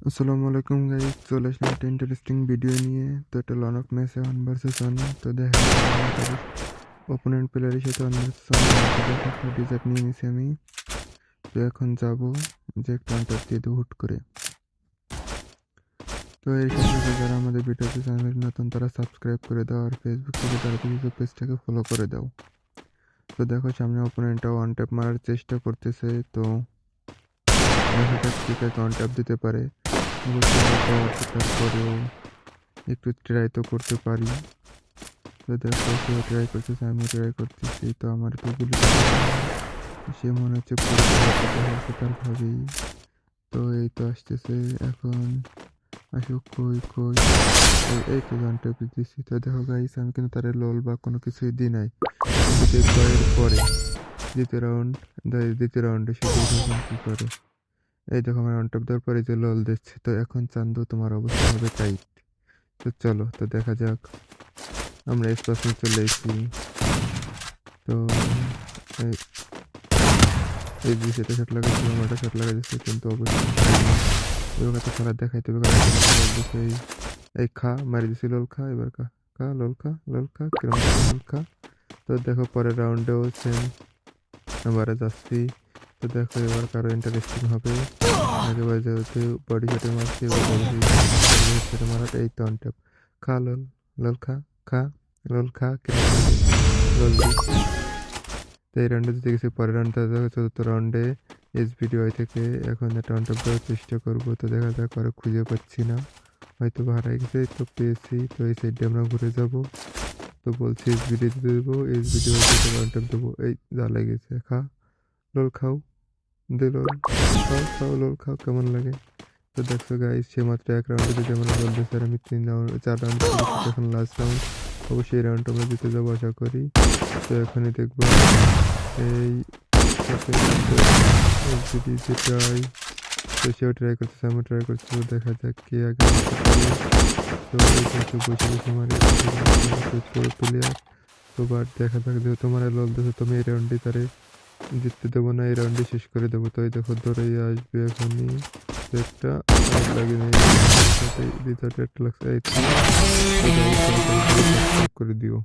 আসসালামু আলাইকুম গাইস, চলে আসলাম একটা ইন্টারেস্টিং ভিডিও নিয়ে। তো এটা লনক ম্যাচে 1 ভার্সেস 1। তো দেখা ওপোনেন্ট প্লেয়ারের সাথে 1 ভার্সেস 1 দেখো একটা ডিজার্ট নিয়ে নিছি আমি। তো এখন যাব যে একটা আন্টার দিয়ে দেবো হুট করে। তো এর সাথে সাথে যারা আমাদের ভিডিওতে চ্যানেল নতুন তারা সাবস্ক্রাইব করে দাও, আর ফেসবুক থেকে যারা দেখেছো পেজটাকে ফলো করে দাও। তো দেখো সামনে ওপোনেন্টটা ওয়ান ট্যাপ মারার চেষ্টা করতেছে। তো দেখা যাক ঠিক আছে ওয়ান ট্যাপ দিতে পারে। অবশ্যই তারপরেও একটু ট্রাই তো করতে পারি। তো দেখো সেও ট্রাই করতেছে, আমিও ট্রাই করতেছি। তো আমার তো গুলি সে মনে হচ্ছে পুরো হচ্ছে তার ভাবেই। তো এই তো আসতেছে এখন, আসুক কই কই। এই তো গানটা দিচ্ছি। তো দেখো গাইস, আমি কিন্তু তার লোল বা কোনো কিছুই দিই নাই। কিন্তু দেখবো এর পরে দ্বিতীয় রাউন্ডে সে দেখো কি করে। এই দেখো আমার অন টপ দেওয়ার পরে যে লোল দিচ্ছে। তো এখন চান্দু তোমার অবস্থা হবে টাইট। তো চলো তো দেখা যাক। আমরা স্পেস চলে এসেছি। তো এই এই বিষয়টা শট লাগাচ্ছিলাম, ওটা শট লাগা দিচ্ছে, কিন্তু অবশ্যই এবার তো খেলা দেখাইতে হবে। বলতেছে এই খা মারি দিছি, লোল খা, এবার খা খা লোল খা লোল খা কিরম লোল খা। তো দেখো পরের রাউন্ডেও সেম আবারে যাচ্ছি। তো দেখো এবার কারো ইন্টারেস্টিং হবে। আগেবার যেহেতু বডি শটে মারছি, এবার বডি শটে মারাটা এই তো অন ট্যাপ। খা লোল, লোল খা খা লোল খা কিরম লাগে লোল দিস। তো এই রাউন্ডে জিতে গেছি। পরের রাউন্ডটা দেখো চতুর্থ রাউন্ডে SBDY থেকে এখন একটা অন টপ দেওয়ার চেষ্টা করবো। তো দেখা যাক, আর খুঁজে পাচ্ছি না, হয়তো হারাই গেছে। তো পেয়েছি, তো এই সাইডে আমরা ঘুরে যাব। তো বলছি SBD দিতে দেবো, SBDY থেকে অন টপ দেবো। এই যা লেগেছে, খা লোল খাও, দে লোল খাও খাও লোল খাও কেমন লাগে। তো দেখছো গাইস, সে মাত্র এক রাউন্ডে যদি আমরা গোল দিয়েছি, আর আমি 4 রাউন্ড খেলেছি। এখন লাস্ট রাউন্ড, অবশ্যই এই রাউন্ডটা আমরা জিতে যাবো আশা করি। তো এখনই দেখবো এই যদি যে ট্রাই। তো সেও ট্রাই করতেছে, আমিও ট্রাই করছি। তো দেখা যাক কে আগে জিততে পারে। তো এই কিন্তু বসে বসে মারি পুরো প্লেয়ার। তো বাট দেখা যাক, যেহেতু তোমার লল দেখো তুমি এই রাউন্ডে তারে জিততে দেবো না, এই রাউন্ডে শেষ করে দেবো। তো এই দেখো দৌড়াই আসবে এখনই। তো একটা লাগে নেই, দ্বিতীয়টা একটা লাগছে। এই তো করে দিও।